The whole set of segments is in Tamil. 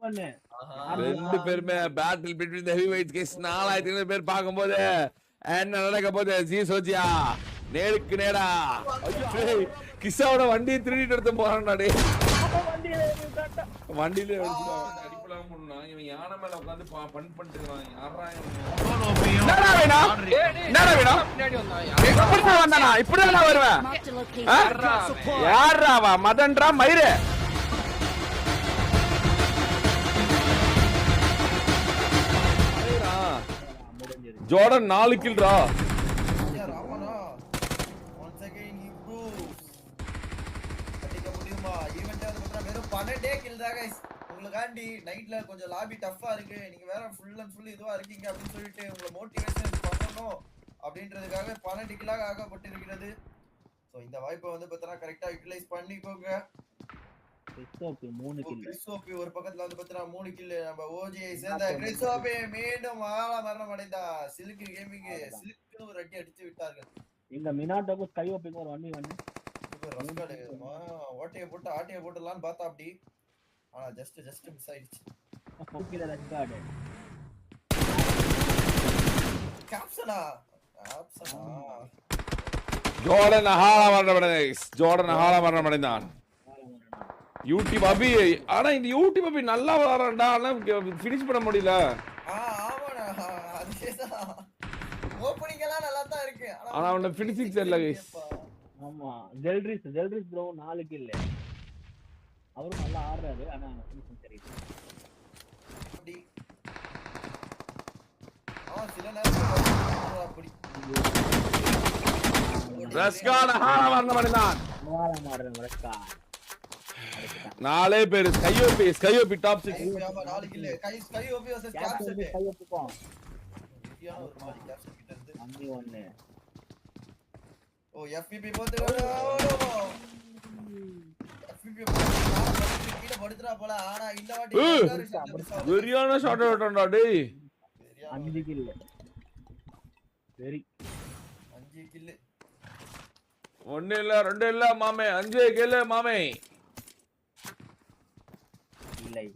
ரெண்டு பேருமே battle between the heavyweights கேஸ் 4500 பேர் பாக்கும்போது என்ன நடக்க போகுது ஜி சோஜியா நேருக்கு நேரா கிஷாவோட வண்டி திருடிட்டு எடுத்து போறான்டா டேய் வண்டியில அடிப்பலாம் பண்ணா இவன் யானை மேல உட்கார்ந்து பன் பண்ணிட்டு இருக்கான் யாரா என்னடா வேணும் பின்னாடி வந்தானா இப்படி நான் வருவேன் யாரா வா மதன்டா மயிரே ஜோர்டன் 4 கில்ரா உங்களுக்காண்டி நைட்ல கொஞ்சம் லாபி டஃப்பா இருக்கு நீங்க வேற ஃபுல் அண்ட் ஃபுல் இதுவா இருக்கீங்க அப்படின்னு சொல்லிட்டு உங்களை மோட்டிவேஷன் பண்ணணும் அப்படின்றதுக்காக 12 கிலாக ஆகப்பட்டிருக்கிறது. ஸோ இந்த வாய்ப்பை வந்து பார்த்தா கரெக்டா யூட்டிலைஸ் பண்ணிக்கோங்க. கிறிஸ்டோபி ஒரு பக்கத்துல வந்து பார்த்தா 3 கில் நம்ம ஓஜியை சேர்ந்த கிறிஸ்டோபி மீண்டும் மரணம் அடைந்தா சிலுக்கு கேமிங் சிலுக்கு ஒரு அடி அடிச்சு விட்டார்கள். இந்த மினாட்டோக்கு ஸ்கை ஓப்பிங் ஒரு 1v1 ஓட்டையை போட்டு ஆட்டையை போட்டுலான்னு பார்த்தா அப்படி ஆனா ஜஸ்ட் மிஸ் ஆயிடுச்சு. ஓகே லெட்ஸ் கோ கேப்சனா ஜோர்டன் ஹாலா மரணமடைந்தான். யூடியூப் அபி ஆனா இந்த யூடியூப் அபி நல்லா வளரண்டா ஆனா ஃபினிஷ் பண்ண முடியல. ஆமாடா அதுதான் ஓபனிங் எல்லாம் நல்லா தான் இருக்கு ஆனா அவன ஃபினிஷிங் தெரியல गाइस. ஆமா ஜெல்ரிஸ் ப்ரோ 4 கில் அவரும் நல்லா ஆடுறாரு ஆனா ஃபினிஷிங் தெரியல. சில நேரத்துல அப்படி ரஸ்கான ஹாலா மரணமடைந்தான். ரஸ்கா 4 பேர் ஸ்கையோபி டாப் 6 4 கில் ஸ்கையோபி vs கேப்சன் ஸ்கையோபிக்கும் ஒரு மாதிரி கேப்சன் கிட்ட இருந்து அம்மி 1 ஓ எஃபிபி போட்டு எஃபிபி கீழ படுத்துறா போல ஆனா இந்த வாட்டி வெரியான ஷாட் அவுட்டா டேய் 5 கில் வெரி 5 கில் 1 இல்ல 2 இல்ல மாமே 5 கில் மாமே இல்லை.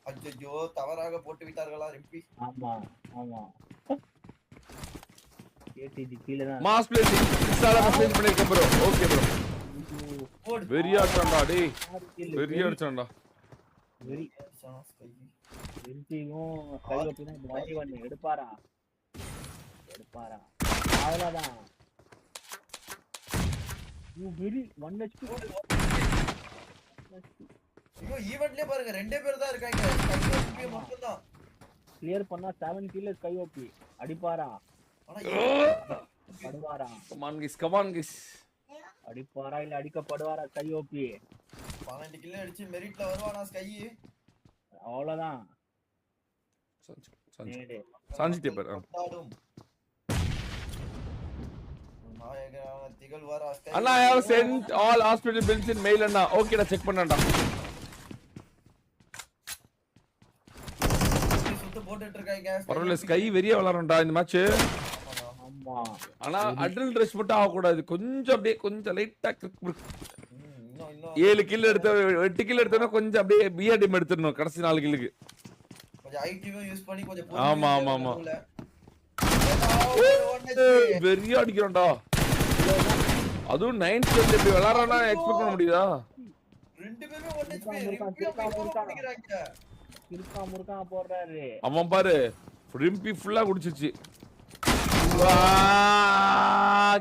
அச்சோ தவறாக போட்டு விட்டார்களா ரிப்பி. ஆமா கேடிஜி கீழ தான் மாஸ் பிளேஸ் இன்ஸ்டால மெசேஜ் பண்ணிருக்கேன் ப்ரோ. ஓகே ப்ரோ வெரியா அடிச்சான்டா டேய் வெரியா அடிச்சான்டா வெரி வெரியும் ஸ்கையோபினா 1v1 எடுப்பாரா அவ்வளவுதான். வெரி 1 HP ஐயோ ஈவென்ட்லயே பாருங்க ரெண்டே பேர் தான் இருக்காங்க ஸ்கையோபி மட்டும் தான் கிளியர் பண்ணா 7 கில் ஸ்கையோபி அடிப்பாரா படுவாரா கமான் கிஸ் அடிப்பாரா இல்ல அடிக்கப்படுவாரா ஸ்கையோபி 12 கில் அடிச்சு மெரிட்ல வருவானா ஸ்கை அவ்வளவுதான். சாஞ்சிட்டே பாரு அண்ணா I have sent all hospital bills in mail அண்ணா. ஓகேடா செக் பண்ணடா. சுத்து போட்டுட்டு இருக்காங்க பரவாயில்ல ஸ்கை வெறியா விளையாடுறா இந்த மேட்ச். ஆமா ஆனா அட்ரினல் ரஷ் மட்டும் ஆக கூடாது. கொஞ்சம் அப்படியே கொஞ்சம் லைட்டா 7 கில் எடுத்த 8 கில் எடுத்தா கொஞ்சம் அப்படியே பிஆர்டி எடுத்துறணும் கடைசி 4 கில்லுக்கு. கொஞ்சம் ஐடியும் யூஸ் பண்ணி கொஞ்சம் ஆமா வெறியா அடிக்கறடா. அதுவும் 9th ஸ்டேஜ்ல இப்படி விளையாடுறானா எக்ஸ்பெக்ட் பண்ண முடியுதா? ரெண்டு பேரும் 1 HP முறுக்கா போடுறாரு அவன் பாரு ரிம்பி ஃபுல்லா குடிச்சிருச்சு.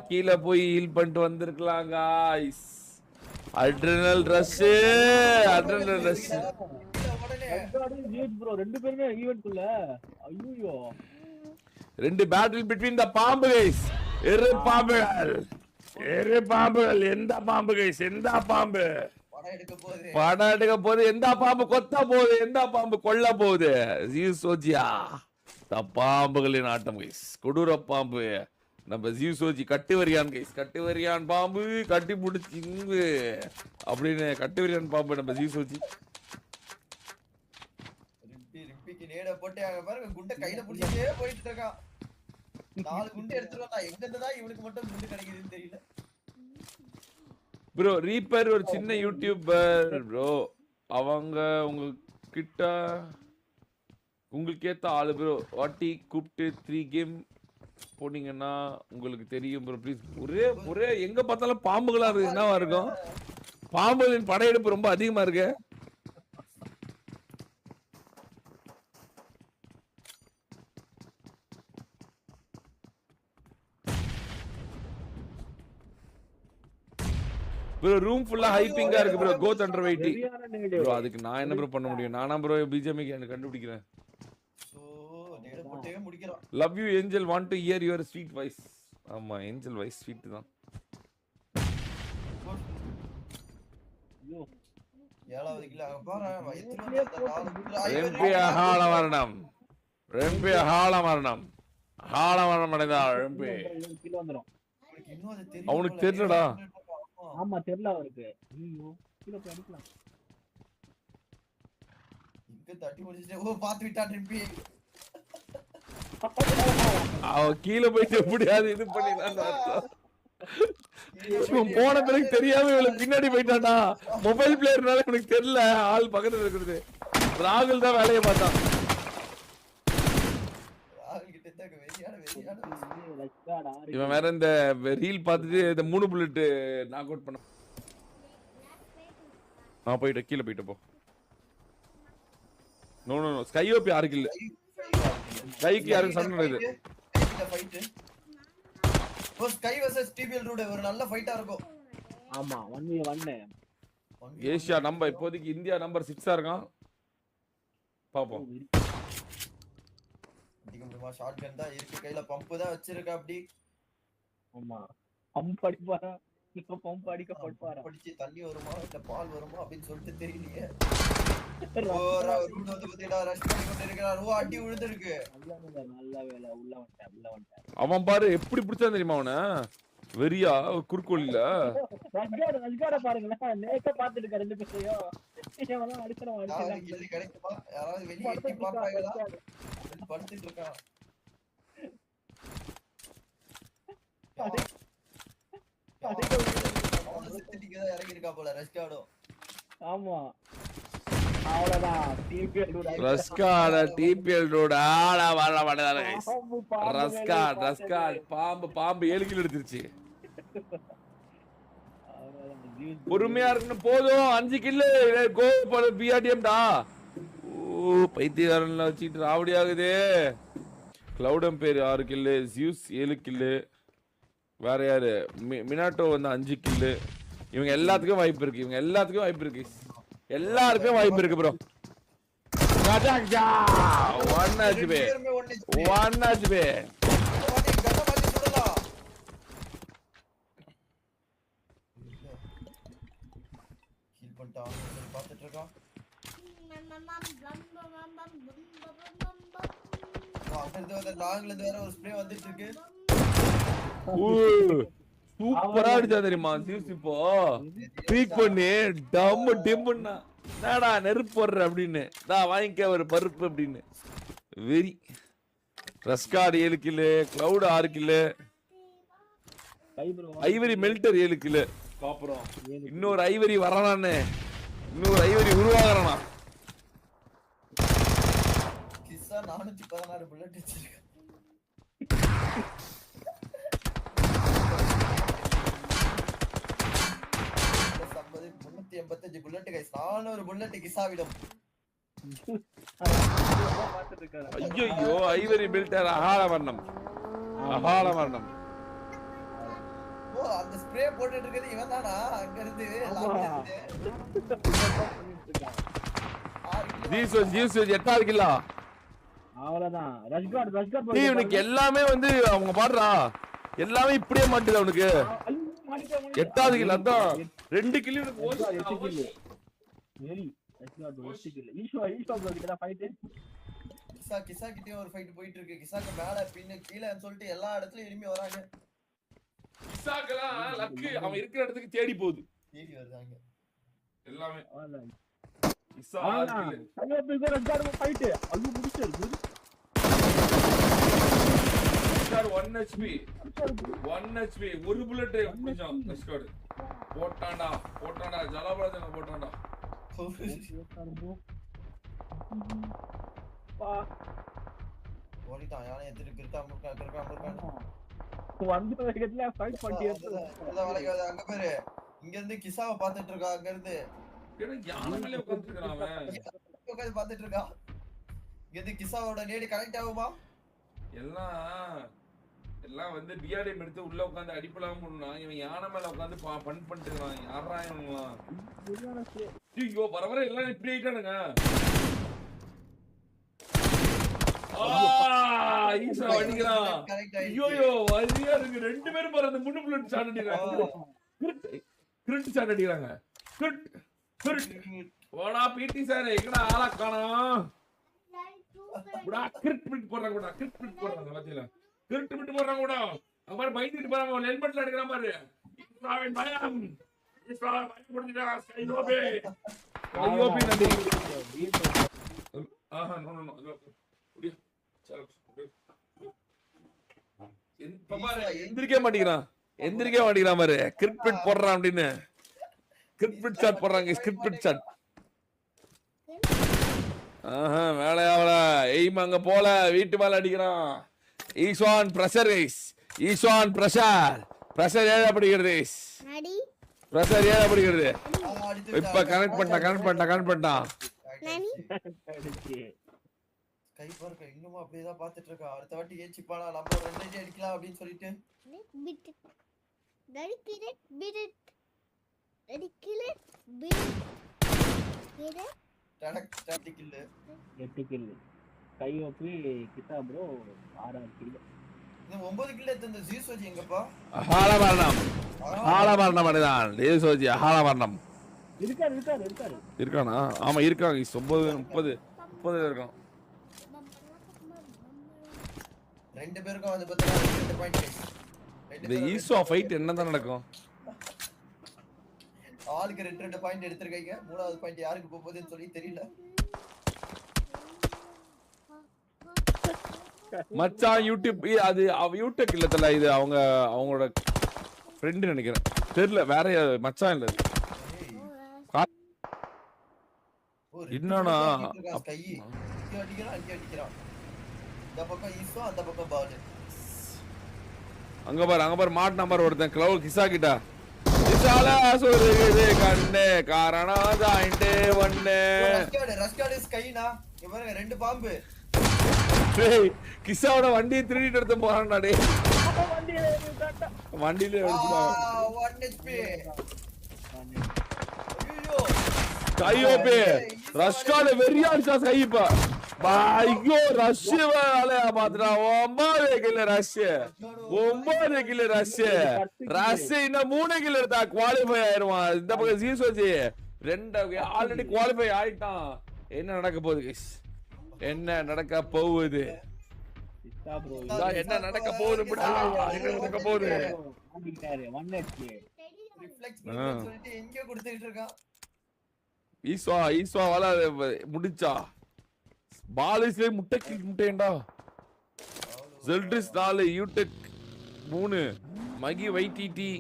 கீழே போய் ஹீல் பண்ணிட்டு வந்திருக்கலாம் गाइस. அட்ரினல் ரஷ் ப்ரோ ரெண்டு பேருமே ஈவென்ட்க்குள்ள ஐயோ ரெண்டு பேட்டில் பிட்வீன் தி பாம்பு गाइस. எரு பாம்புகள் எந்த பாம்பு गाइस எந்த பாம்பு படம் எடுக்க போகுது எந்த பாம்பு கொத்த போகுது எந்த பாம்பு கொல்ல போகுது ஜீசோஜியா பாம்புகளின் ஆட்டம் गाइस. கொடூர பாம்பு நம்ம ஜீசோஜி கட்டுவரியான் गाइस. கட்டுவரியான் பாம்பு கட்டி முடிச்சு அப்படின்னு கட்டுவரியான் பாம்பு நம்ம ஜீசோஜி. ரிப்பிக்கு நேட போட்டு அங்க பாருங்க குண்ட கையில புடிச்சே போயிட்டு இருக்கான். 4 குண்டு எடுத்துறடா எங்க இருந்ததா இவனுக்கு மட்டும் குண்டு கிடைக்குதுன்னு தெரியல. ப்ரோ ரீப்பர் ஒரு சின்ன யூடியூபர் ப்ரோ அவங்க உங்ககிட்ட உங்களுக்கு ஏத்த ஆளு ப்ரோ. வாட்டி கூப்பிட்டு 3 கேம் போனீங்கன்னா உங்களுக்கு தெரியும் ப்ரோ. ப்ளீஸ். ஒரே எங்க பார்த்தாலும் பாம்புகளா இருக்கு. என்னவா இருக்கும்? பாம்புகளின் படையெடுப்பு ரொம்ப அதிகமா இருக்கு. ப்ரோ ரூம் ஃபுல்லா ஹைப்பிங்கா இருக்கு ப்ரோ. கோ தண்டர் வெயிட்டி ப்ரோ. அதுக்கு நான் என்ன ப்ரோ பண்ண முடியும்? நானா ப்ரோ பிஜிஎம்க்கு எனக்கு கண்டுபிடிக்கிறேன். சோ நேட போட்டே முடிக்கறான். Love you angel, want to hear your sweet voice. ஆமா ஏஞ்சல் வாய்ஸ் ஸ்வீட் தான். ஏழாவது கிலோ பாரு ரெம்பியா ஹால மரணம். ரெம்பியா ஹால மரணம். ஹால மரணம் அடைந்தார் ரெம்பி. கிலோ வந்துரும். இன்னும் அது தெரியும். அவனுக்கு தெரியலடா. ஆமா தெரியல அவருக்கு. ஐயோ கிலோ போய் அடிக்கலாம். இங்க தட்டி முடிச்சிட்டே ஓ பாத்து விட்டா ரெம்பி. அவ கீழே போயிட்டு எப்படியாவது இது பண்ணிதான் அர்த்தம். போன பிறகு தெரியாம இவளுக்கு பின்னாடி போயிட்டான்டா. மொபைல் பிளேயர்னால எனக்கு தெரியல ஆள் பக்கத்துல இருக்கிறது. ராகுல் தான் வேலையை பார்த்தான். இவன் வேற இந்த ரீல் பார்த்துட்டு இந்த 3 புல்லட் நாக் அவுட் பண்ண. நான் போயிட்டேன் கீழே போயிட்டு போ. நோ நோ நோ ஸ்கையோபி யாருக்கு இல்ல. ஸ்கைக்கு யாருக்கு சண்டை நடக்குது. ஓ ஸ்கை வெர்சஸ் டிபிஎல் ரூட் ஒரு நல்ல ஃபைட்டா இருக்கும். ஆமா 1v1. ஏசியா நம்ம இப்போதைக்கு இந்தியா நம்பர் 6 இருக்கான். பாப்போம். அதிகமா ஷாட் கன் தான் இருக்கு கையில. பம்ப் தான் வச்சிருக்க அப்படி. ஆமா பம்ப் அடிப்பாரா இப்ப பம்ப் அடிக்க போடுவாரா? படிச்சு தண்ணி வருமா இல்ல பால் வருமா அப்படினு சொல்லிட்டு தெரியலையே. ஓரா ரூட் வந்து பத்திடா ரஷ் பண்ணி கொண்டு இருக்கான். ஓ அடி விழுந்திருக்கு. நல்ல வேளை உள்ள வந்துட்டான். அவன் பாரு எப்படி பிடிச்சான் தெரியுமா அவன? வெறியா குறுக்கோலில. ரஷ்காட பாருங்களேன். நேக்க பாத்துட்டு இருக்க ரெண்டு பேரையும். இவன் அடிச்சறவன் அடிச்சறான். கில்லி கிடைக்குமா? யாராவது வெளிய எட்டி பாப்பாங்களா? படுத்துட்டு இருக்கான். இறங்கி இருக்கா போல ரஷ்காடோ. ஆமா அவ்வளவுதான். டிபிஎல் ரூட் ஆளா வாழ மாட்டேதானே गाइस. ரஸ்காட் பாம்பு 7 கிலோ எடுத்துருச்சு. பொறுமையா இருக்கணும். போதும் 5 கிலோ கோ ஃபார் பிஆர்டிஎம்டா. ஓ பைத்தியக்காரன்ல வச்சிட்டு ராவடி ஆகுதே. கிளவுடம் பேர் 6 கிலோ, ஜியூஸ் 7 கிலோ, வேற யாரு மினாட்டோ வந்து 5 கிலோ. இவங்க எல்லாத்துக்கும் வாய்ப்பு இருக்கு. எல்லாருக்கும் வாய்ப்பு இருக்கு ப்ரோ. 1 HP. பாத்துட்டு இருக்கான். வேற ஒரு ஸ்ப்ரே வந்துட்டு இருக்கு. சூப்பரா அடிச்சா தெரியுமா ஜியூஸ். இப்போ பீக் பண்ணி டம்மு டிம்முன்னா என்னடா நெருப்பு போடுற அப்படின்னு நான் வாங்கிக்க ஒரு பருப்பு அப்படின்னு வெறி. ரஸ்கார்டு 7 kilo, cloud 6 kilo, ivory melter 7 kilo. அப்புறம் இன்னொரு ஐவரி வரானே, இன்னொரு ஐவரி உருவாகிறானா. கிஸ்ஸா 416 புல்லட் வச்சிருக்க. புல்லட் கைஸ் 400 புல்லட் கிசாவிடம். ஐயோ ஐவரி பில்டர் அகால மரணம். ஓ அந்த ஸ்ப்ரே போட்டுட்டு இருக்குது இவன் தானா? அங்க இருந்து ஜீஸ் 8 கிலோ. அவ்வளவுதான். ரஷ்காட் இவனுக்கு எல்லாமே வந்து அவங்க பாடுறா எல்லாமே இப்படியே மாட்டுது அவனுக்கு. 8 கிலோ அதான் 2 கிலோ கிசா கிட்டே ஒரு ஃபைட் போயிட்டு இருக்கு. கிசாக்கு மேல பின்ன கீழன்னு சொல்லிட்டு எல்லா இடத்துலயும் எனிமி வராங்க. கிசாக்கெல்லாம் லக்கு அவன் இருக்கிற இடத்துக்கு தேடி போகுது. தேடி வருவாங்க எல்லாமே. கிசா ஃபைட் அது முடிச்சிருக்கு. 1 HP ஒரு புல்லட் கொஞ்சம் ரஷ்கார்டு போட்டான்டா ஜலபாலஜன போட்டான்டா. ஓடிட்டான் யானை எடுத்துட்டு கிறுக்காம வந்த வேகத்துல ஃபைட் பண்ணி அங்க பேரு இங்க இருந்து கிசாவை பாத்துட்டு இருக்கா அங்க இருந்து யானை மேலே உட்கார்ந்துருக்கான் அவன். உட்காந்து பாத்துட்டு இருக்கா இங்க இருந்து கிசாவோட நேடி கனெக்ட் ஆகுமா எல்லாம் வந்து பிஆர்டிஎம் எடுத்து உள்ள உட்காந்து அடிப்பலாம் பண்ணா இவன் யானை மேல உட்காந்து பண் பண்ணிட்டு இருக்கான். யாரா இவனுங்களாம்? ஐயோ பரவர எல்லாம் இப்படி ஆயிட்டானுங்க. ஈசா அடிக்கிறான். ஐயோ வரியா இருக்கு. ரெண்டு பேரும் பாரு அந்த முன்னு புல்லட் ஷாட் அடிக்கிறாங்க. கிரிட் ஷாட் அடிக்கிறாங்க. கிரிட் ஓடா பிடி சார் எங்கடா ஆளா காணோம். புடா கிரிட் பிட் போறாங்க கூட. கிரிட் பிட் போறாங்க பாத்தீங்களா? கிரிட் பிட் போறாங்க கூட. அவங்க மாதிரி பயந்துட்டு போறாங்க. ஹெல்மெட்ல அடிக்கிற மாதிரி. இஸ்ராவேல் பயம். இஸ்ராவேல் பயம் புடிச்சிட்டா. ஐயோபி நடி. ஆஹா நோ புடியா. எந்திரிக்க மாட்டேங்கிறான் பாரு. கிரிக்கெட் போடுறான் அப்படின்னு கிரிக்கெட் ஷாட் போடுறாங்க. கிரிக்கெட் ஷாட் வேலையாவல எய்ம் அங்க போல வீட்டு மேல அடிக்கிறான். ஈஸ்வான் பிரஷர் ஈஸ்வான் பிரஷர் ஏறப்படுகிறது. பிரஷர் ஏறப்படுகிறது. இப்ப கனெக்ட் பண்ணிட்டான். கை பார்க்க இன்னும் அப்படியேதான் பாத்துட்டு இருக்கா. அடுத்த வாட்டி ஏச்சிப்பானா நம்ம ரெண்டு அடிக்கலாம் அப்படின்னு சொல்லிட்டு கையோப்பி கிட்டா ப்ரோ 6 கிலோ. இந்த 9 கிலோ எடுத்த ஜீசோஜி எங்கப்பா? மரணம் அடைதான். ஜீசோஜி மரணம் இருக்கானா? ஆமா இருக்காங்க. 9 30 இருக்கான். ரெண்டு பேருக்கும் வந்து பார்த்தா 2 பாயிண்ட். இந்த ஈஸ்வா ஃபைட் என்னதான் நடக்கும்? ஆளுக்கு 2 பாயிண்ட் எடுத்துருக்கீங்க. மூணாவது பாயிண்ட் யாருக்கு போக போகுதுன்னு சொல்லி தெரியல. மச்சான் யூடியூப் அது யூடியூப் இல்லத்துல இது அவங்களோட ஃப்ரெண்ட் நினைக்கிறேன். தெரியல வேற மச்சான் இல்ல. என்னன்னா அங்க பாரு மாட் நம்பர் ஒருத்தன் கிளவ் கிசா கிட்ட கிசால சொல்லுது கண்ணே காரணம் ஜாயிண்ட் ஒண்ணே ரஸ்காட் ஸ்கைனா இவங்க ரெண்டு பாம்பு. டேய் கிசாவோட வண்டியை திருடிட்டு எடுத்து போறான்டா டேய். வண்டியில எடுத்துட்டான். 1 HP. கையோபே ரஷ்கால வெறியா அடிச்சா கைப்பா. ஐயோ ரஷ் வேலையா பாத்துடா. 9 கிலோ ரஷ் இன்னும் 3 கிலோ எடுத்தா குவாலிஃபை ஆயிருவான். இந்த பக்கம் ஜீசோஜி 2 ஆல்ரெடி குவாலிஃபை ஆயிட்டான். என்ன நடக்க போகுது கைஸ்? என்ன நடக்க போகுது? என்ன நடக்க போகுது? என்ன நடக்க போகுது? எங்க கொடுத்துட்டு இருக்கான் ஈஸ்வா வால முடிச்சா. பாலிஸ்ல முட்டைண்டா. ஜெல்ட்ரிஸ் 4 யூடெக் 3 மகி வைடிடி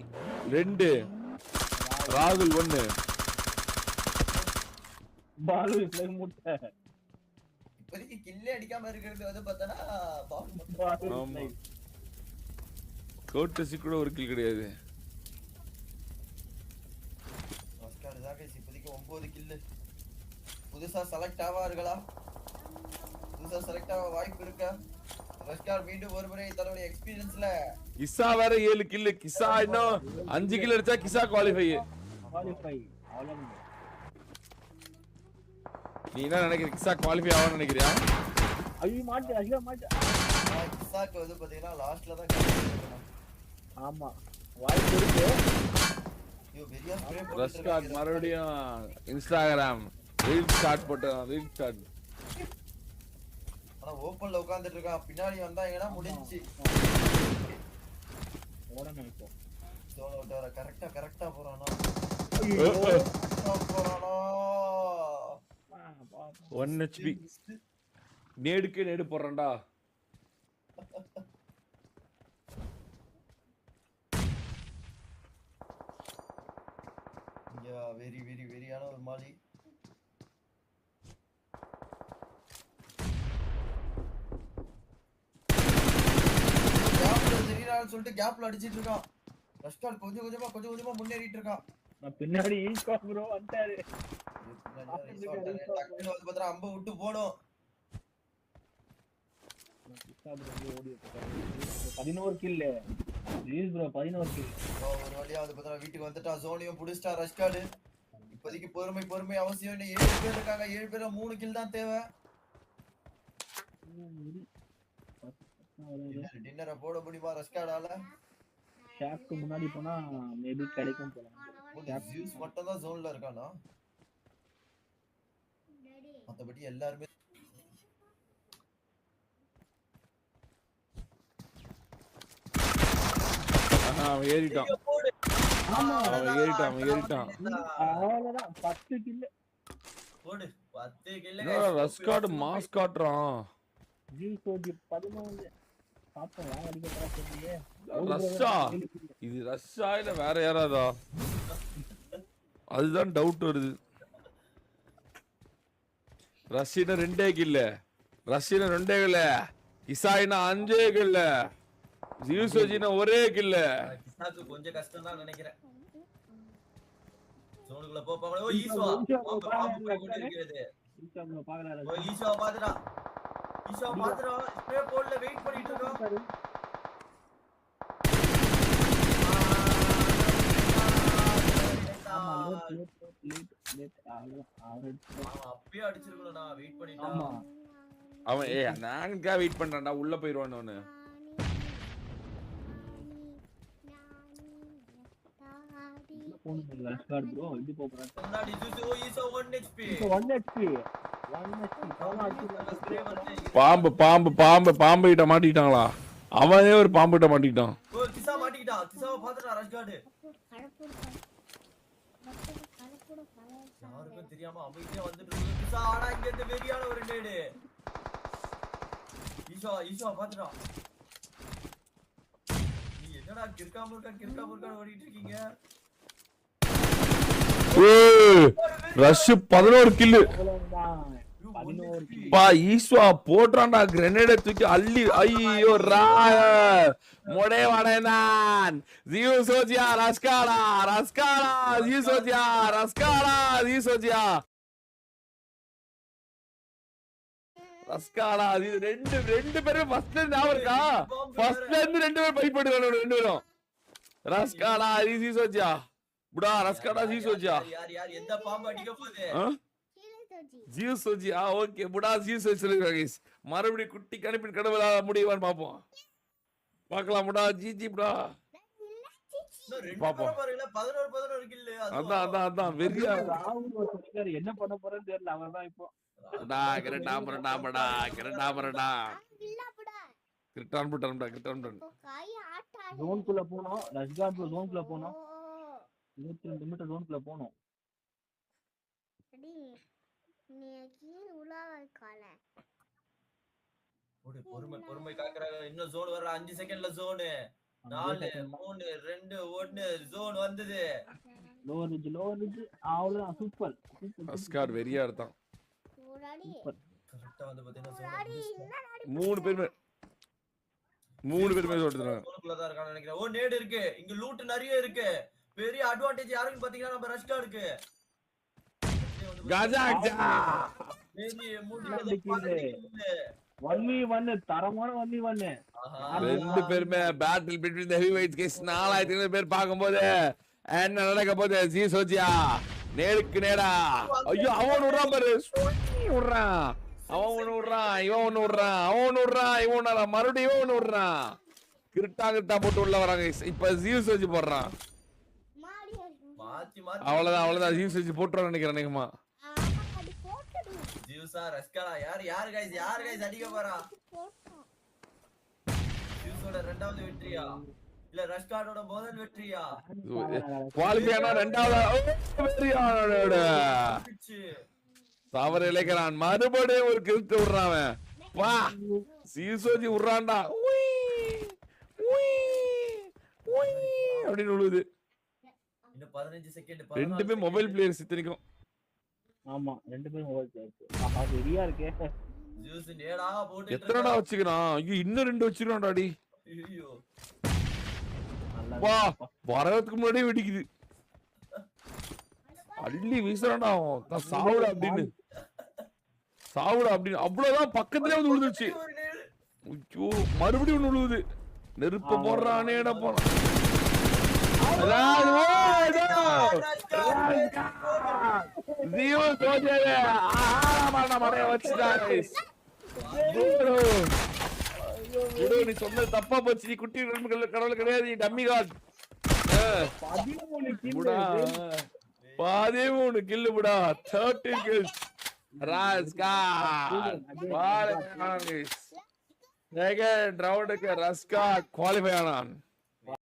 2 ராகுல் 1 பாலிஸ்ல முட்டை. இப்போதைக்கு கில்லே அடிக்காம இருக்கிறது வந்து பார்த்தனா பால் கோட்டசி கூட ஒரு கில் கிடையாது. ரஸ்காட் தான் கைஸ் இப்போதைக்கு 9 கில். புதுசா செலக்ட் ஆவார்களா? புதுசா செலக்ட் ஆக வாய்ப்பு இருக்கா? ரஸ்காட் மீண்டும் ஒரு முறை தன்னுடைய எக்ஸ்பீரியன்ஸ்ல கிசா வேற 7 கில். கிசா இன்னும் 5 கில் அடிச்சா கிசா குவாலிஃபை. அவ்வளவுதான். நீ என்ன நினைக்கிற? கிசா குவாலிஃபை ஆவான்னு நினைக்கிறியா? ஐயோ மாட்டு. கிசாக்கு வந்து பாத்தீங்கன்னா லாஸ்ட்ல தான் கிடைக்கும். ஆமா வாய்ப்பு இருக்கு. ஐயோ வெரியா ஸ்ப்ரே ரஸ்காட் மறுபடியும் Instagram reel start reel start. ஆனா ஓபன்ல உட்கார்ந்துட்டு இருக்கான். பின்னாடி வந்தாங்கன்னா முடிஞ்சி. ஓடணும் இப்போ. சோலோ விட்டவர கரெக்ட்டா போறானா? ஐயோ போறானா? 1 HP நேடு போறேன்டா. வெரியான ஒரு மாலி. இருக்கான்னு சொல்லிட்டு கேப்ல அடிச்சிட்டு இருக்கான். ரஷ்கார்ட் கொஞ்சம் கொஞ்சமா முன்னேறிட்டு இருக்கான். நான் பின்னாடி ஈஸ்வா ப்ரோ வந்துட்டாரு. டக்குனு வந்து பார்த்தா அம்ப விட்டு போடும். ஈஸ்வா ப்ரோ ஓடி இருக்காரு. 11 கில். Please bro 11 kill. ஒரு வழியா வந்து பார்த்தா வீட்டுக்கு வந்துட்டா. ஜோனியும் புடிச்சிட்டா ரஷ்கார்ட். இப்போதைக்கு பொறுமை அவசியம் இல்லை. 7 பேர் இருக்காங்க. 7 பேர்ல 3 கில் தான் தேவை. டின்னரை போட முடியுமா ரஷ்கார்டால? ஷாப்க்கு முன்னாடி போனா மேபி கிடைக்கும் போல. ஜியூஸ் மட்டும் தான் ஜோன்ல இருக்கானா? மத்தபடி எல்லாரும் அவன் ஏறிட்டான். அவன் ஏறிட்டான். அவ்வளவுதான் 10 கில். போடு 10 கில். ரஷ்கார்ட் மாஸ் காட்றான். ஜிசோஜி 11 பாப்போம் யார் அடிக்க போறா தெரியலையே. ரஷ்ஷா இது ரஷ்ஷா இல்ல வேற யாராதா? அதுதான் டவுட் வருது. ரஷ்யனா 2 கில். இசாயினா 5 கில். ஜியூசோஜினா 1 கில். கிசாக்கு கொஞ்சம் கஷ்டம் தான் நினைக்கிறேன். ஜோனுக்குள்ள போறாங்க. ஓ ஈஸ்வா பாம்பு போய் கொண்டிருக்கிறது. ஈஸ்வா ப்ரோ பாக்கறாரு. ஓ ஈஸ்வா பாத்துடா. ஸ்ப்ரே போல்ல வெயிட் பண்ணிட்டு இருக்கோம். லேட் அப்பவே அடிச்சிருக்கணும். நான் வெயிட் பண்ணிட்டேன். அவன் நாங்கக்கா வெயிட் பண்றான்டா. உள்ள போயிடுவான் அவனு. ரஷ்கார்ட் ப்ரோ இது போறான். முன்னாடி ஜூஸ். ஓ ஈஸ்வா 1 HP. 1 HP. பாம்பு கிட்ட மாட்டிட்டாங்களா? அவனே ஒரு பாம்பு கிட்ட மாட்டிட்டான். ஓ கிசா மாட்டிட்டான். கிசாவை பாத்துடா ரஷ்கார்ட். யாருக்கும் தெரியாம அமைதியா வந்துட்டு இருக்கு. கிசா ஆனா இங்க இந்த வெறியான ஒரு நேடு. ஈஸ்வா பாத்துடா. நீ என்னடா கிறுக்காம ஓடிட்டு இருக்கீங்க? Rush 11 kill. பா ஈஸ்வா போட்றான்டா கிரனேட் தூக்கி அள்ளி. ஐயோ மொடே வடேதான். ஜியூசோஜியா ரஸ்காடா ஜியூசோஜியா ரஸ்காடா இது ரெண்டு பேரும் ஃபர்ஸ்ட்ல ஞாபகம் இருக்கா? ஃபர்ஸ்ட்ல இருந்து 2 பேரும் ஃபைட் பண்ணுவாங்க. 2 பேரும் ரஸ்காடா ஜியூசோஜியா புடா ரஸ்காடா ஜியூசோஜியா. யார் எந்த பாம்பு அடிக்க போகுது? ஜியூசோஜியா. ஓகே புடா ஜியூசோஜி गाइस. மறுபடியும் குட்டி கணிப்பின் கடவுளா முடிவான்னு பாப்போம். பார்க்கலாம் புடா. ஜிஜி புடா. பாப்போம். 11 கில். அதான் வெறியா என்ன பண்ண போறேன்னு தெரியல. அவர்தான் இப்போ டா கிரட்டாமடா கிரட்டான் ஜோன்குள்ள போனோம். ரஷ்கார்ட் ஜோன்குள்ள போனோம். 22 மீட்டர் ஜோன்குள்ள போனோம். பொறுமை காக்குறாங்க. இன்னும் ஜோன் வர 5 செகண்ட்ல ஜோன். 4 3 2 1 ஜோன் வந்தது. லோவர் ரிட்ஜ் அவ்வளவுதான். சூப்பர். ரஸ்கார்ட் வெறியா இருக்கான். கரெக்ட்டா வந்து பாத்தீங்கன்னா 3 பேர் ஓடுறாங்க. ஜோனுக்குள்ள தான் இருக்கான்னு நினைக்கிறேன். ஓ நேட் இருக்கு. இங்க லூட் நிறைய இருக்கு. பெரிய அட்வான்டேஜ் யாருன்னு பாத்தீங்கன்னா நம்ம ரஷ்கார்ட்க்கு. கஜாக்ஜா மேபி மூடில 1v1 தரமான 1v1. 2 பேருமே பேட்டில் பிட்வீன் தி ஹெவிவெயிட்ஸ் கேஸ். 4500 பேர் பாக்கும்போது என்ன நடக்க போகுது? ஜிசோஜியா நேருக்கு நேரா. ஐயோ அவன் விடுறான் பாரு. விடுறான். அவன் ஒண்ணு விடுறான். இவன் ஒண்ணு விடுறான். அவன் ஒண்ணு விடுறான். இவன் ஒண்ணு மறுபடியும் இவன் ஒண்ணு விடுறான். கிரிட்டா போட்டு உள்ள வராங்க. இப்ப ஜிசோஜி போடுறான். அவ்வளவுதான் ஜிசோஜி போட்டுறான்னு நினைக்கிறேன். நிகமா ஜியூஸா ரஸ்காடா யார் गाइस அடிக்க போறா? ஜியூஸோட இரண்டாவது வெற்றியா இல்ல ரஸ்காடோட முதல் வெற்றியா? குவாலிஃபைனா இரண்டாவது வெற்றியானோட தவறு இழைக்கிறான். மறுபடியும் ஒரு கிரிட் விடுறான் அவன். வா ஜிசோஜி விடுறான்டா. அப்படின்னு விழுது. இன்னும் 15 செகண்ட். 2 பேர் மொபைல் பிளேயர்ஸ் இத்தனைக்கும். ஆமா 2 பேரும் மொபைல் பிளேயர்ஸ். ஆஹா வெறியா இருக்கே. ஜூஸ் நேடா போட்டு எத்தனடா வச்சுக்கிறான்? ஐயோ இன்னும் 2 வச்சிருக்கான்டா டி. ஐயோ அப்பா வரதுக்கு முன்னாடியே வெடிக்குது. அள்ளி வீசுறான்டா அவன். தான் சாவுடா அப்படின்னு. சாவுடா அப்படின்னு. அவ்வளவுதான் பக்கத்துலயே வந்து விழுந்துருச்சு. ஐயோ மறுபடியும் ஒண்ணு விழுவுது. நெருப்பு போடுறானேடா போறான். நீ சொன்னது தப்பா போச்சு. நீ குட்டி கடவுள் கிடையாது. நீ டம்மி காட். 13 கில்லு புடா. 13 kills. ராஸ்கா செகண்ட் ரவுண்டுக்கு ரஸ்கா குவாலிஃபை ஆனான்.